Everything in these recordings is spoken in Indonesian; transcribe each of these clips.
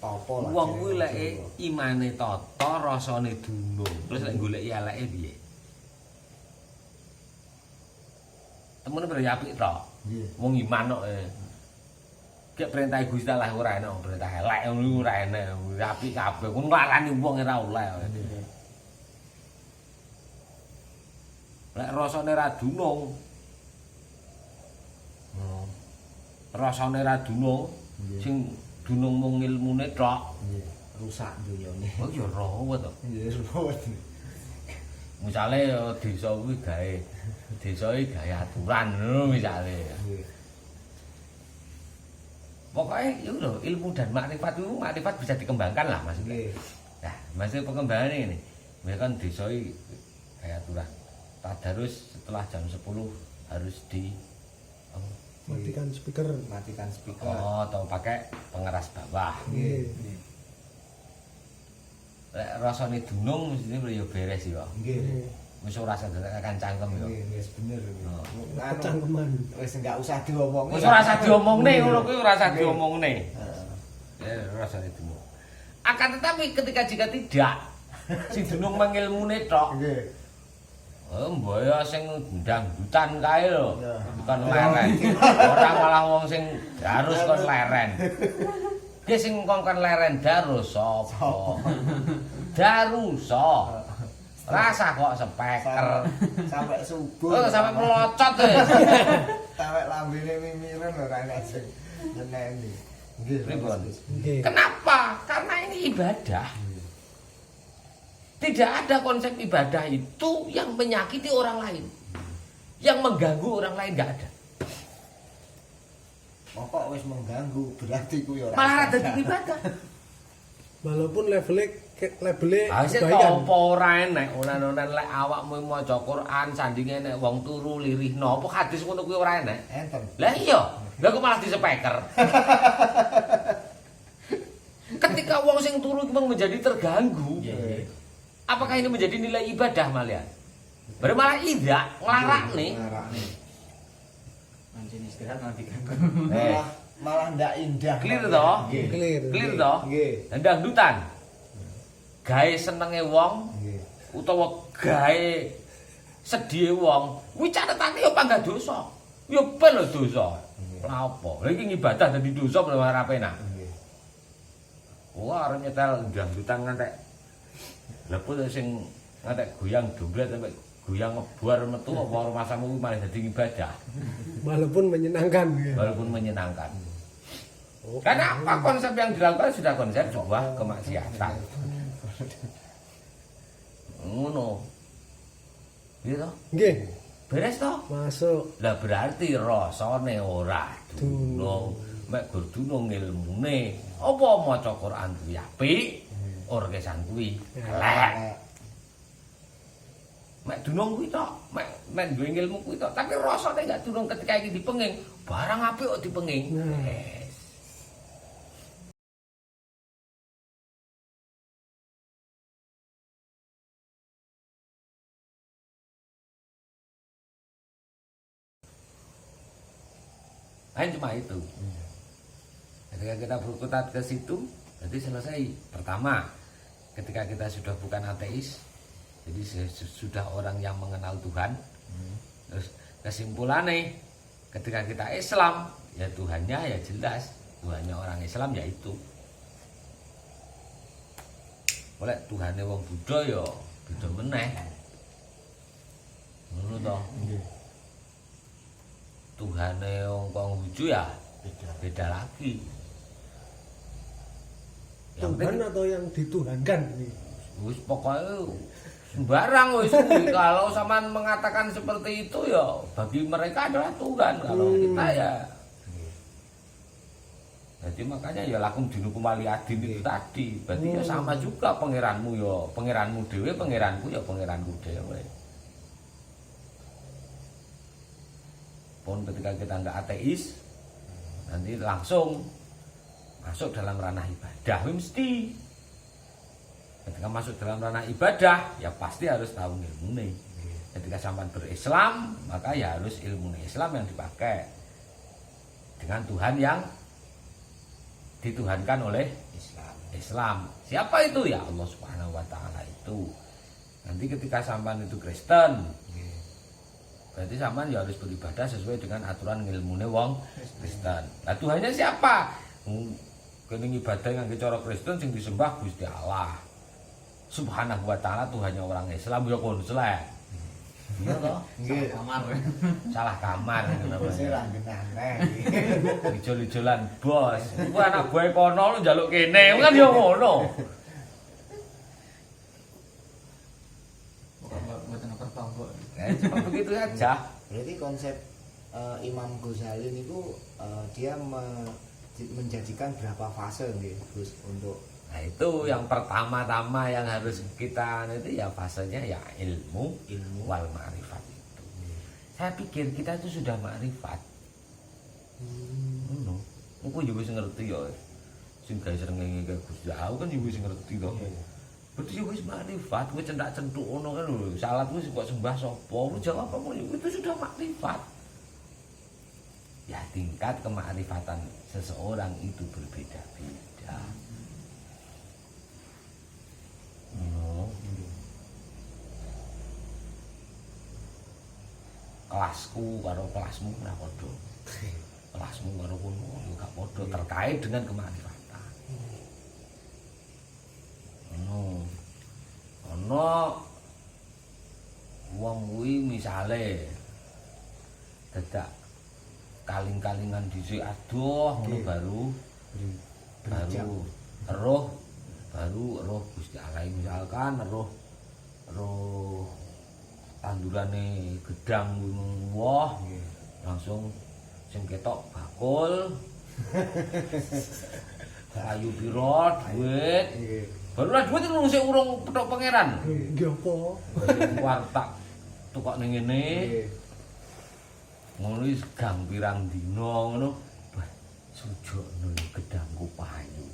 apa lah. Wong kuwi lek imane tata, rasane dunung. Terus lek golek eleke piye? Temune bar apik tok. Nggih. Wong iman kok. Gek perintah Gusti Allah ora enak, perintah elek ngono ora enak. Apik kabeh. Ku nglarani wong ora oleh. Lek rasane ra dunung. Rasane ra dunung, sing dunung mung ilmune tok. Nggih. Rusak dunyane. Oh ya rawat to. Nggih, ruwet. Misale desa kuwi gawe desa iki gawe aturan ngono misale. Nggih. Pokoknya ya lho, ilmu dan makrifat itu makrifat bisa dikembangkan lah maksudnya. Nggih. Nah, maksudnya pengembangan ini. Mereka kan desa iki gawe aturan. Tadarus setelah jam 10 harus di matikan speaker. Matikan speaker. oh, atau pakai pengeras bawah. Nggih. Lek rasane dunung mestine ya beres ya. Nggih. Wis ora akan cangkem ya. Nggih, wis bener. Oh. Kecangkeman. Wis enggak usah diomongi. Wis ora usah diomongne ngono kuwi ora usah diomongne. Heeh. Ya rasane dunung. Akan tetapi ketika jika tidak si dunung mengilmune tok. Nggih. Mbaya sing dangdutan kae lho. Ya. Bukan leren. Ora malah wong sing harus kon leren. Ki sing kongkon leren darus sapa? Darusa. Rasa kok speker. Sampai subuh. Oh, sampai melocot e. Sampai lambene mimiren lho ra enak sing nyeneni. Nggih. Pripun? Nggih. Kenapa? Karena ini ibadah. Tidak ada konsep ibadah itu yang menyakiti orang lain. Yang mengganggu orang lain enggak ada. Pokok wis mengganggu berarti kuwi ora. Malah ada di ibadah. Walaupun labelnya Hasil kebaikan. apa ora enek, onan-onan lek awakmu maca Quran sandinge nek wong turu lirihno, apa hadis ngono kuwi ora enek? Enten. Lah iya, lha kok malah disepeker. Ketika wong sing turu iki menjadi terganggu, apakah ini menjadi nilai ibadah malian? Malah tidak, nglarakne. Ngarakne. Mancing istirahat malah diganggu. Malah ndak indah. Clear toh? Nggih. Clear. Clear toh? Nggih. Dangdutan. Gawe senenge wong Nggih. utawa gawe sedhihe wong, kuwi catetane ya panggah dosa. Ya ben lho dosa. Lha apa? Lha iki ibadah dadi dosa ora penak. Nggih. Wah, arep nyetel dangdutan ngantek. Lah kok sing ngantek goyang domblet sampai goyang ngebuar metu apa masamu kuwi malah dadi ibadah. Walaupun menyenangkan. Ya. Walaupun menyenangkan. Oh, Karena apa konsep yang dilakukan sudah konsep sebuah kemaksiatan. Ngono. Gitu. Nggih. Beres toh? Masuk. Lah berarti rasane ora dunung. Mek gur dunung ilmune. Apa maca Quran kuwi apik, orkesan kuwi elek. Mek dunung kuwi tok, mek duwe ilmu kuwi tok, tapi rasane gak dunung ketika iki dipenging. Barang apik kok dipenging. Nah. Hanya cuma itu. Ketika kita berkutat ke situ, jadi selesai. Pertama, ketika kita sudah bukan ateis, jadi sudah orang yang mengenal Tuhan. Terus kesimpulannya, ketika kita Islam, ya Tuhannya ya jelas, Tuhannya orang Islam ya itu. Oleh Tuhannya wong Buddha ya beda meneh. Ngono to. Tuhane wong Konghucu ya beda lagi. Tuhan atau yang dituhankan? Wis pokoknya sembarang wis kuwi. Kalau sampean mengatakan seperti itu ya bagi mereka adalah Tuhan. Kalau kita ya jadi makanya ya lakum dinukum waliyadin itu tadi. Berarti ya sama juga pangeranmu ya pangeranmu dhewe, pangeranku ya pangeranku dhewe. Pun ketika kita enggak ateis, nanti langsung masuk dalam ranah ibadah mesti. Ketika masuk dalam ranah ibadah, ya pasti harus tahu ilmu nih. Ketika sampai berislam, maka ya harus ilmu Islam yang dipakai dengan Tuhan yang dituhankan oleh Islam. Islam. Siapa itu? Ya Allah Subhanahu wa taala itu. Nanti ketika sampean itu Kristen, berarti sampean ya harus beribadah sesuai dengan aturan ilmune wong Kristen. Lah Tuhannya siapa? Kene ibadah nganggo cara Kristen sing disembah Gusti Allah Subhanahu wa taala. Tuhannya orang Islam ya konslet. Iya toh? Nggih. Kamar. Salah kamar Bose namanya. ra genane. Ijol-ijolan bos. Iku anak buah kono lu njaluk kene, kan ya ngono. Buat anak pertama. Cuma begitu aja. Berarti konsep Imam Ghazali niku dia menjadikan berapa fase nggih Gus untuk Nah itu yang pertama-tama yang harus kita nanti ya fasenya ya ilmu wal ma'rifat itu. Saya pikir kita itu sudah ma'rifat. Ngono. Engko yo wis ngerti ya. Sing gawe srengenge Gusti Allah kan yo wis ngerti to. Berarti yo wis ma'rifat, kowe cendak-centuk ngono kan lho. Salat wis kok sembah sapa? Lu jawab apa itu sudah ma'rifat. Ya tingkat kemakrifatan seseorang itu berbeda-beda. Kelasku karo kelasmu ora padha. Kelasmu karo kono yo gak padha terkait dengan kemakrifatan. Ono wong kuwi misale dadak kaling-kalingan dhisik adoh ngono baru Gusti Allah misalkan roh tandurane gedang wah langsung sing ketok bakul kayu piro duit baru lah duit itu sing urung petok pangeran Nggih apa? wartak tukok ning ngene ngono wis gang pirang dina ngono sujukno gedangku payu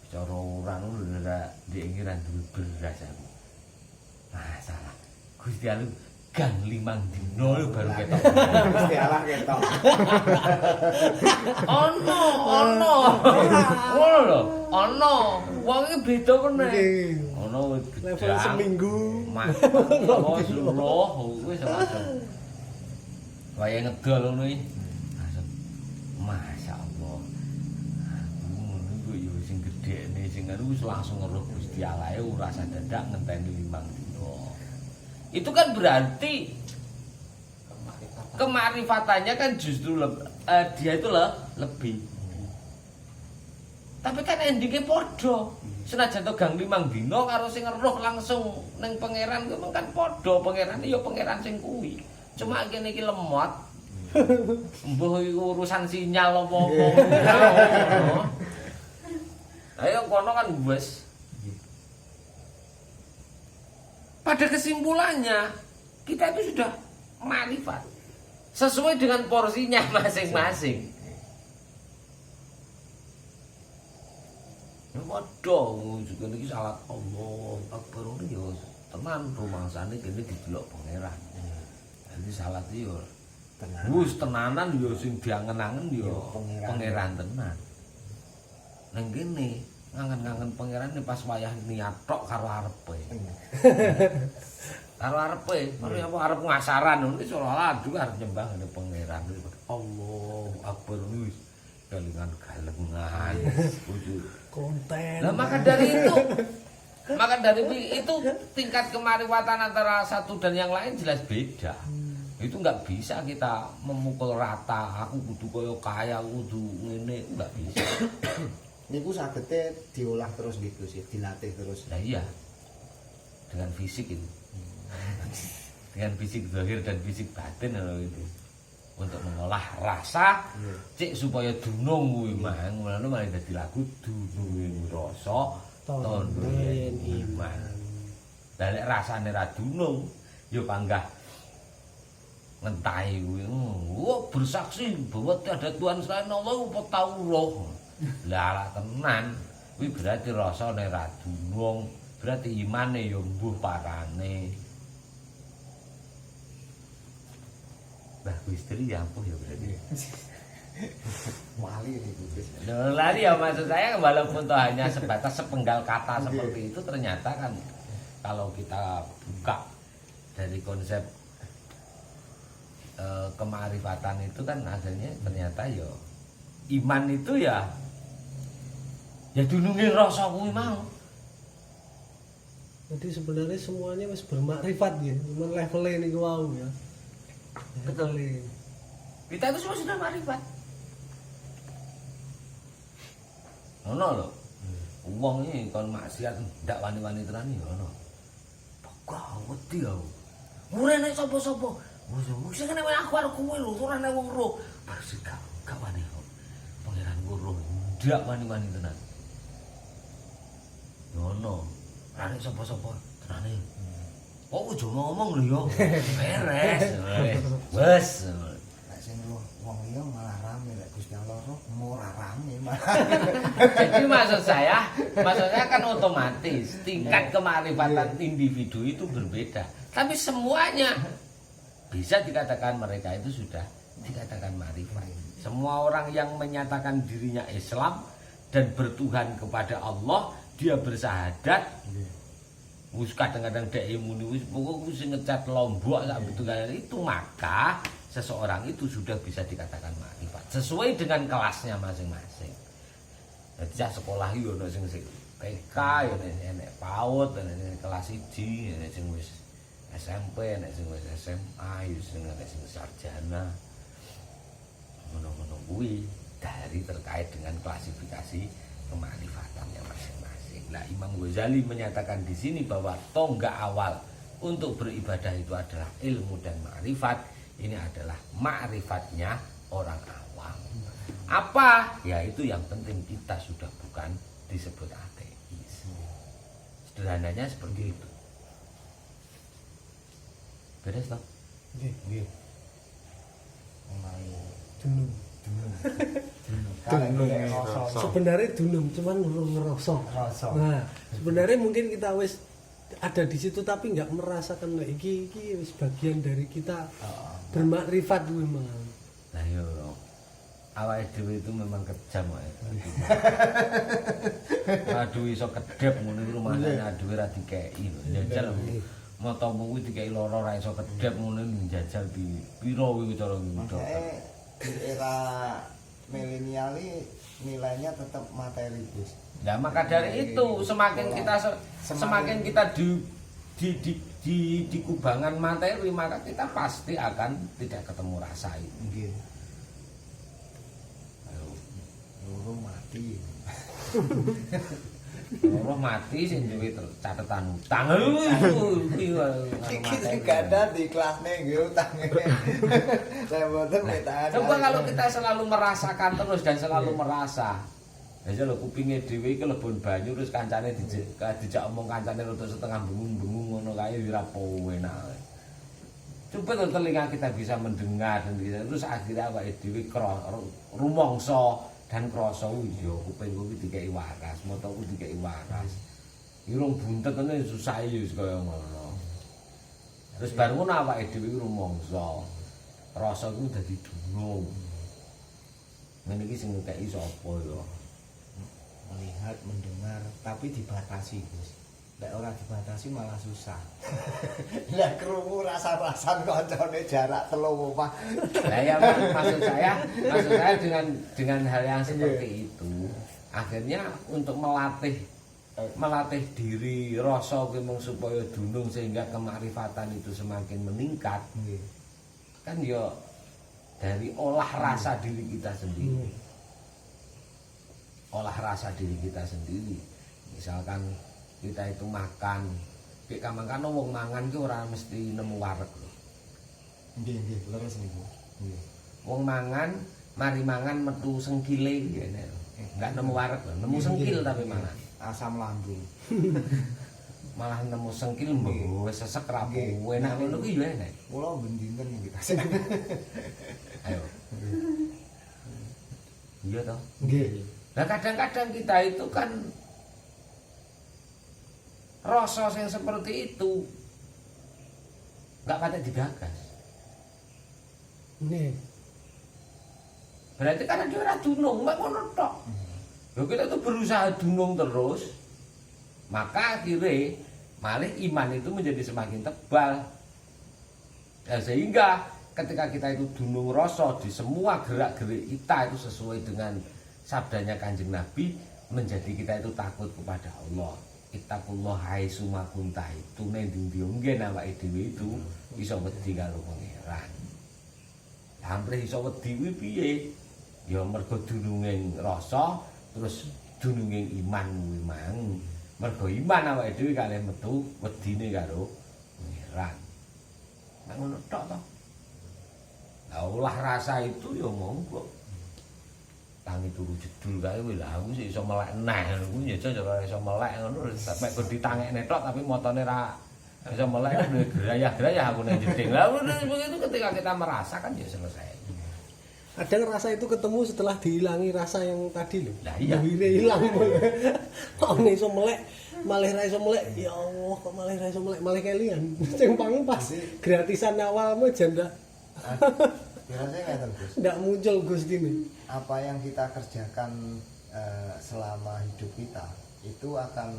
cara ora ngono lho ndek ngira duwe beras aku masalah Gusti Allah gang 5 dina lho baru ketok Gusti Allah ketok. ono ngono lho ono wong iki beda meneh Nggih. ono Level seminggu. Oh suruh wis langsung waya ngedol ngono iki langsung masyaallah ngono iku yo sing gedhene sing wis langsung ngeruh Gusti Allah e ora sadadak ngenteni 5 dina. Itu kan berarti kemarifatannya kan justru dia itu lebih. Tapi kan endingnya podo. Senajan to gang 5 dina karo sing ngeruh langsung ning pangeran kuwi kan podo, pangeran ya pangeran sing kuwi. Cuma kene iki lemot. Mbuh iku urusan sinyal apa-apa. Ayo kono kan wis. Pada kesimpulannya kita itu sudah ma'rifat sesuai dengan porsinya masing-masing. Ya padha juga niki salat Allah Akbar yo tenan rumangsane kene didelok pangeran. Jadi salat yo tenan. Wis tenanan yo sing diangen-angen yo pangeran tenan. Nang kene ngangen-ngangen pangeran pas wayah niat tok karo arepe. Karo arepe, karo apa arep ngasaran ngono wis ora adu arep nyembah ngene pangeran. Allahu Akbar wis kalingan galengan. Konten. Nah, maka dari itu tingkat kemarifatan antara satu dan yang lain jelas beda. Itu nggak bisa kita memukul rata. Aku kudu kaya, aku kudu ngene, nggak bisa. Niku sagete diolah terus gitu sih, dilatih terus. Nah iya, dengan fisik itu, dengan fisik zahir dan fisik batin itu, untuk mengolah rasa, cek supaya dunung kuwi mang, ngono malah dadi lagu dunung rasa, tondoyen iman. Lah nek rasane ra dunung, ya panggah ngentahi kuwi. Bersaksi bahwa tiada Tuhan selain Allah apa tau roh. Lah tenan kuwi berarti rasane ra dunung, berarti imane ya mbuh parane. Bah istri ya ampuh ya berarti. Wali niku Gus. Lari ya maksud saya walaupun toh hanya sebatas sepenggal kata seperti itu ternyata kan kalau kita buka dari konsep kemarifatan itu kan akhirnya ternyata ya iman itu ya dununge rasa kuwi mau. Jadi sebenarnya semuanya wis bermakrifat ya, cuman levelnya niku wau ya. Betul. Levelnya. Kita itu semua sudah marifat. Ngono lho. Wong iki kon maksiat ndak wani-wani tenan ya ngono. Pokok wedi aku. Ora nek sapa-sapa. Wis kene aku karo kowe lho, ora nek wong roh. Baris gak wani kok. Pangeran roh ndak wani-wani tenan. Ngono. Ora nek sapa-sapa tenane. Kok ojo ngomong lho ya. Beres. Wes. Nek sing roh wong liya malah rame, lek Gusti Allah roh ora rame malah. Jadi maksud saya kan otomatis tingkat kemarifatan individu itu berbeda. Tapi semuanya bisa dikatakan mereka itu sudah dikatakan marifat. Semua orang yang menyatakan dirinya Islam dan bertuhan kepada Allah, dia bersahadat. Wis kadang-kadang dhek muni wis pokok wis ngecat Lombok sak betul itu, maka seseorang itu sudah bisa dikatakan marifat sesuai dengan kelasnya masing-masing. Jadi sekolah yo ono sing TK, yo enek PAUD, enek kelas 1, enek sing wis SMP, enek sing wis SMA, yo sing enek sing sarjana. Ngono-ngono kuwi dari terkait dengan klasifikasi kemarifatannya masing-masing. Nah, Imam Ghazali menyatakan di sini bahwa tonggak awal untuk beribadah itu adalah ilmu dan ma'rifat. Ini adalah ma'rifatnya orang awam. Apa? Ya itu yang penting kita sudah bukan disebut ateis. Sederhananya seperti itu. Beres toh? Nggih. Nggih. Mulai Dunung. Sebenarnya dunung cuman ngerasa. Nah, sebenarnya mungkin kita wis ada di situ tapi nggak merasakan iki wis bagian dari kita bermakrifat memang. Nah yo awake dhewe itu memang kejam wae. Aduh iso kedep ngono iki rumahane aduh ora dikeki lho. Njajal motomu kuwi dikeki loro ora iso kedep ngono njajal piro kuwi cara ngono. di era milenial ini nilainya tetap materi Gus. Ya maka dari itu semakin kita di kubangan materi, maka kita pasti akan tidak ketemu rasa itu. Nggih. Loro mati. Loro mati sing duwe catatan utang. Iki gak ada di kelasnya nggih utange. Saya mboten metaan. Coba kalau kita selalu merasakan terus dan selalu merasa. Ya lho kupinge dhewe iki lebon banyu terus kancane dijak omong kancane rada setengah bengung-bengung ngono kae ora enak. Coba to telinga kita bisa mendengar dan terus akhirnya awake dhewe rumangsa dan krasa ya kupingku iki dikeki waras, mataku dikeki waras. Irung buntet ngene susah ya kaya ngono. Terus bar ngono awake dhewe rumangsa. Rasa ku dadi dunung. Ngene iki sing ngekeki sapa ya? Melihat, mendengar, tapi dibatasi Gus. Nek ora dibatasi malah susah. Lah krungu rasa-rasan kancane jarak 3 omah. Lah ya maksud saya dengan hal yang seperti itu, akhirnya untuk melatih diri rasa kuwi mung supaya dunung sehingga kemakrifatan itu semakin meningkat. Kan ya dari olah rasa diri kita sendiri. Olah rasa diri kita sendiri. Misalkan kita itu makan, kayak kamangkan wong mangan ki ora mesti nemu wareg lho. Nggih, leres niku. Nggih. Wong mangan, mari mangan metu sengkile ngene. Enggak nemu wareg lho, nemu sengkil tapi malah Asam lambung. malah nemu sengkil mbok wis sesek rapuh. Enak ngono ki yo enak. Kula ben dinten iki kita. Ayo. Iya toh? Nggih. Nah kadang-kadang kita itu kan rasa yang seperti itu nggak patut digagas. Nih. Berarti kan dia ora dunung, mek ngono tok. Lho kita tuh berusaha dunung terus, maka akhirnya malah iman itu menjadi semakin tebal. Ya, sehingga ketika kita itu dunung rasa di semua gerak-gerik kita itu sesuai dengan sabdanya Kanjeng Nabi, menjadi kita itu takut kepada Allah. Ittaqullah haitsu ma kunta, itu nek ndi nggen awake dhewe itu iso wedi karo pangeran. Hampir iso wedi kuwi piye? Ya mergo dununging rasa terus dununging iman kuwi mang. Mergo iman awake dhewe kalih metu wedine karo pangeran. Nek ngono tok to. Lah olah rasa itu ya monggo. Tangi turu jedul kae wis lah aku sik iso melek neh ngono ya aja ora iso melek ngono sampe kok ditangekne tok tapi motone ra iso melek gerayah-gerayah aku nek jeding. Lah begitu ketika kita merasakan ya selesai. Kadang rasa itu ketemu setelah dihilangi rasa yang tadi loh. Lah iya. Wire hilang. Kok nek iso melek, malah ra iso melek. Ya Allah, kok malah ra iso melek, malah kelian. Sing pang pas gratisan awalmu janda. Biasanya ngeten Gus. Ndak muncul Gus ini. Apa yang kita kerjakan selama hidup kita itu akan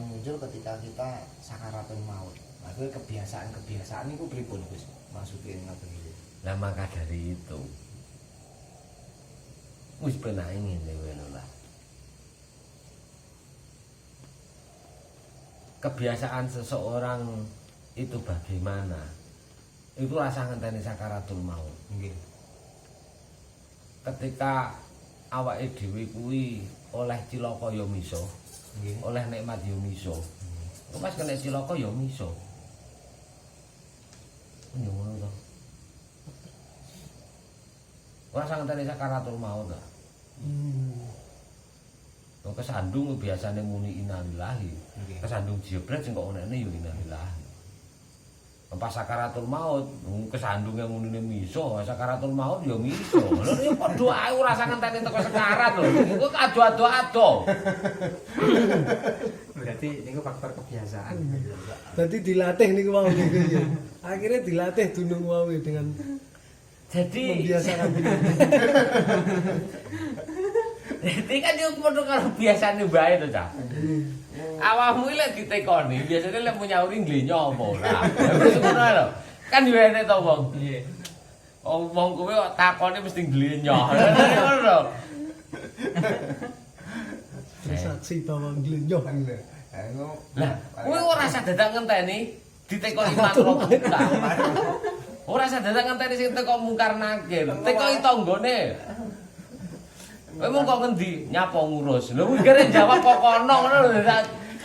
muncul ketika kita sakaratul maut. Nah, itu kebiasaan itu pripun Gus? Maksudnya ngoten iki. Nah maka dari itu wis penak ngene wae lah. Kebiasaan seseorang itu bagaimana? Itu rasa ngenteni sakaratul maut. Nggih. Ketika awake dhewe kuwi oleh cilaka ya miso, Nggih. oleh nikmat ya miso. Pas kena cilaka ya miso. Yo ngono to. Ora sangenteni sakaratul maut ta. Kesandung biasane muni innalillahi. Kesandung jebret sing kok onene ya innalillahi. Pas sakaratul maut, kesandunge munine miso, sakaratul maut ya miso. Lha ya padha ae ora sangenteni teko sekarat lho. Iku ado-ado. Berarti niku faktor kebiasaan. Berarti dilatih niku wau niku ya. Akhirnya dilatih dunung wau dengan Jadi membiasakan diri. Jadi kan yo padha karo biasane bae to, Cak. Awakmu lek ditekoni, biasane lek nyauri nglenyo apa ora. Terus ngono lho. Kan yo enek to wong. Iya. Wong kowe kok takone mesti nglenyo. Ngono lho. Saksi bahwa nglenyoh. Lah, kowe ora sadadak ngenteni ditekoni mantra kita. Ora sadadak ngenteni sing teko mungkar nakir. Tekoki tanggane. Kowe mung kok ngendi? Nyapa ngurus. Lho kuwi kare jawab kok kono ngono lho.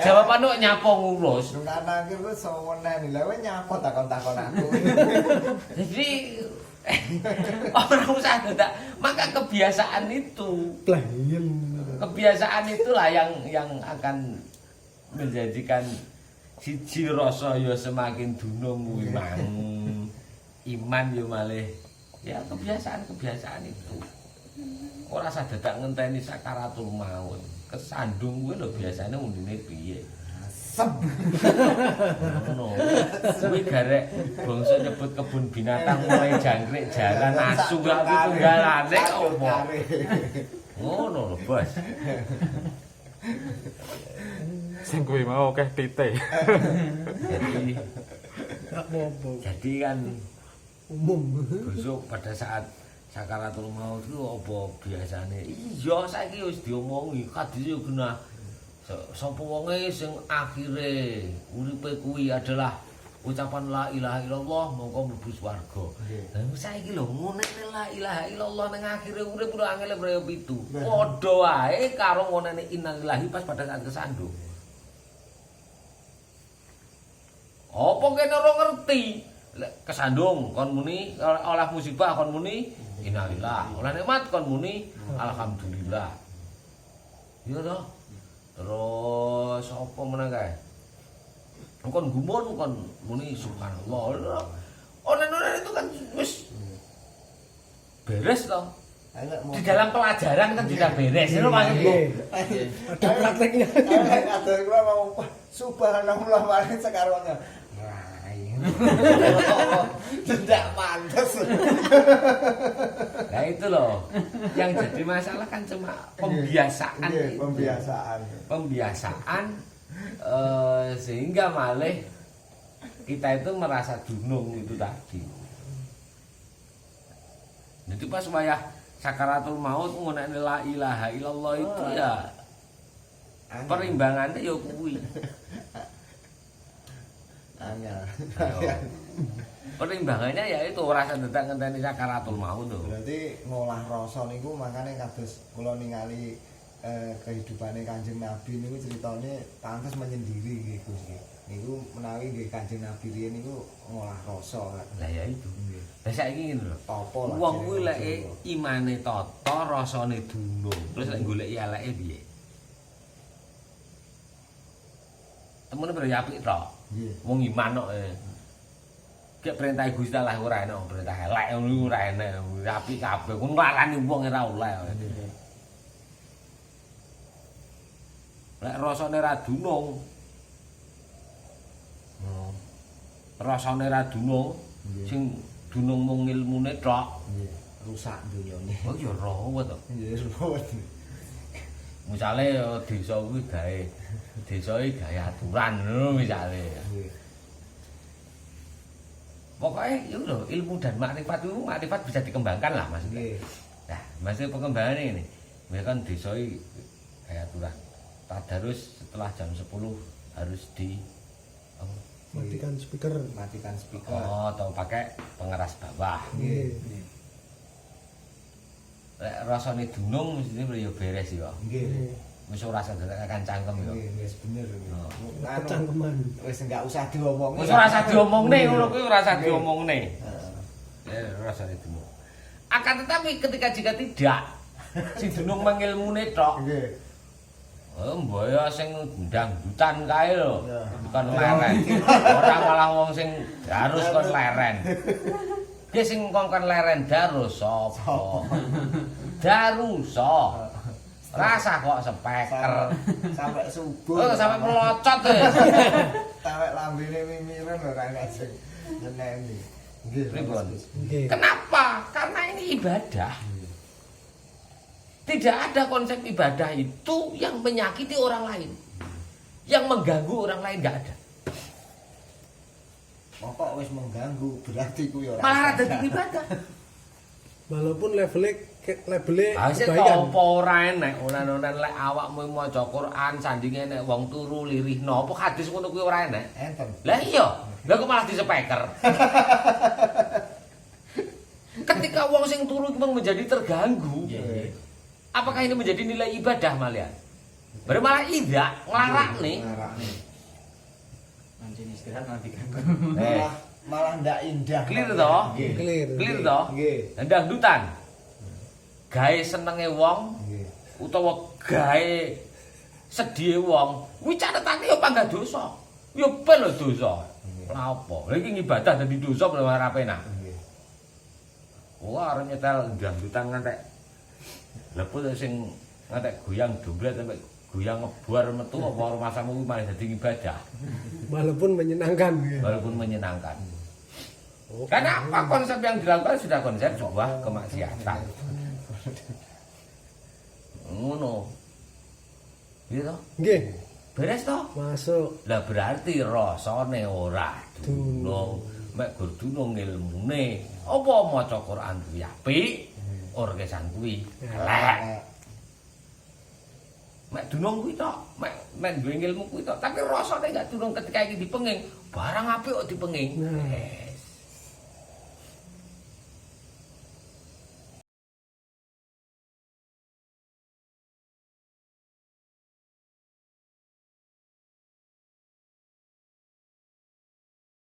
Jawabane kok nyapa ngurus. Mungkar nakir ku seweneh lha kowe nyapa takon-takon aku. Jadi orang usah dadak. Maka kebiasaan itu, Playen. kebiasaan itulah yang akan menjadikan siji rasa ya semakin dunung kuwi mang. Iman ya malih ya kebiasaan itu. Ora sadadak ngenteni sakaratul maut. Kesandung kuwi lho biasane undine piye? Ngono. Kuwi garek bangsa nyebut kebun binatang mulai jangkrik jalan asu gak tunggalane opo. Ngono lho, Bos. Sing kuwi mau akeh tite. Jadi Gak apa-apa. jadi kan Umum. besok pada saat sakaratul maut itu apa biasane? Iya saiki wis diomongi hadis yo genah. Sapa wonge sing akhire uripe kuwi adalah ucapan la ilaha illallah mongko mlebu swarga. Lah saiki lho ngene la ilaha illallah ning akhire urip lho angel braya 7. Padha wae karo ngonene innalillahi pas pada saat kesandung. Apa kene ora ngerti? Lek kesandung kon muni oleh musibah kon muni innalillah, oleh nikmat kon muni alhamdulillah. Iya toh? Terus apa meneh kae? Kon gumun kon muni subhanallah. Onen-onen itu kan wis beres toh. Di dalam pelajaran kan tidak beres, itu maksudku. Ada prakteknya. Ada kula mau subhanallah maring sekaronya. Rai. Tidak pantas. Nah itu loh, yang jadi masalah kan cuma pembiasaan. Iya, itu. pembiasaan. Sehingga malah kita itu merasa dunung itu tadi. Jadi pas wayah sakaratul maut ngunekne la ilaha illallah itu ya perimbangannya ya kuwi. Angel. Perimbangannya ya itu rasa datang ngenteni sakaratul maut lho. Berarti ngolah rasa niku makane kados kula ningali kehidupane Kanjeng Nabi niku critane pantes menyendiri nggih Gus nggih. Niku menawi nggih Kanjeng Nabi riyen niku ngolah rasa kan. Lah ya itu. Lah saiki ngene lho. Apa lah. Wong kuwi lek imane tata rasane dunung. Terus lek goleki eleke piye? Temune bar apik tok. Nggih. Wong iman kok. Gek perintah Gusti Allah ora enak, perintah elek ngono ora enak. Apik kabeh. Ku nglarani wong ora oleh. Lek rasane ra dunung. Rasane ra dunung, sing dunung mung ilmune tok. Nggih. Rusak dunyane. Oh ya rawat to. Nggih, ruwet. Misale desa kuwi gawe desane gawe aturan ngono misale. Nggih. Pokoke yo lho ilmu dan makrifat itu makrifat bisa dikembangkan lah Mas. Nggih. Nah, maksud pengembangan ini. Ya kan desa iki gawe aturan. Tadarus setelah jam 10 harus di matikan speaker. Matikan speaker. oh, atau pakai pengeras bawah. Nggih. Lek rasane dunung mesti ya beres ya. Nggih. Wis ora sedekan cangkem ya. Nggih, wis bener. Anu Kecangkeman. wis enggak usah diomongi. Wis ora usah diomongne ngono kuwi ora usah Nggih. diomongne. Heeh. Ya rasane dunung. Akan tetapi ketika jika tidak si dunung mengilmune tok. Nggih. Mbaya sing dangdutan kae lho. Ya. Bukan leren. Ora malah wong sing harus kon leren. Ki sing kongkon leren darus sapa? Darusa. Rasa kok speker. Sampai subuh. Oh, sampai melocot e. Sampai lambene mimiren ora enak sing nyeneni. Nggih, Pripun? Nggih. Kenapa? Karena ini ibadah. Tidak ada konsep ibadah itu yang menyakiti orang lain. Yang mengganggu orang lain enggak ada. Pokok wis mengganggu berarti ku ya ora. Malah ada di ibadah. Walaupun labelnya Hasil kebaikan. apa ora enek, onan-onan lek awakmu maca Quran sandinge nek wong turu lirihno, apa hadis ngono kuwi ora enek? Enten. Lah iya, lha kok malah disepeker. Ketika wong sing turu memang menjadi terganggu, apakah ini menjadi nilai ibadah malian? Baru malah tidak, nglarakne. Ngarakne. Mancing istirahat malah diganggu. Malah ndak indah. Clear toh? Nggih. Clear. Clear toh? Nggih. Dangdutan. Gawe senenge wong Nggih. utawa gawe sedhihe wong, kuwi catetane ya panggah dosa. Ya ben lho dosa. Lha apa? Lha iki ibadah dadi dosa malah ora penak. Nggih. Wah, arep nyetel dangdutan ngantek. Lha kok sing ngantek goyang dombret sampai goyang ngebuar metu apa masamu kuwi malah dadi ibadah. Walaupun menyenangkan. Walaupun menyenangkan. Karena apa konsep yang dilakukan sudah konsep sebuah kemaksiatan. Ngono. Iya toh? Nggih, Beres toh? masuk. Lah berarti rasane ora dunung. Mek gur dunung ilmune. Apa maca Quran kuwi apik, orkesan kuwi elek. Mek dunung kuwi tok, mek duwe ilmu kuwi tok, tapi rasane gak dunung ketika iki dipenging. Barang apik kok dipenging. Nah.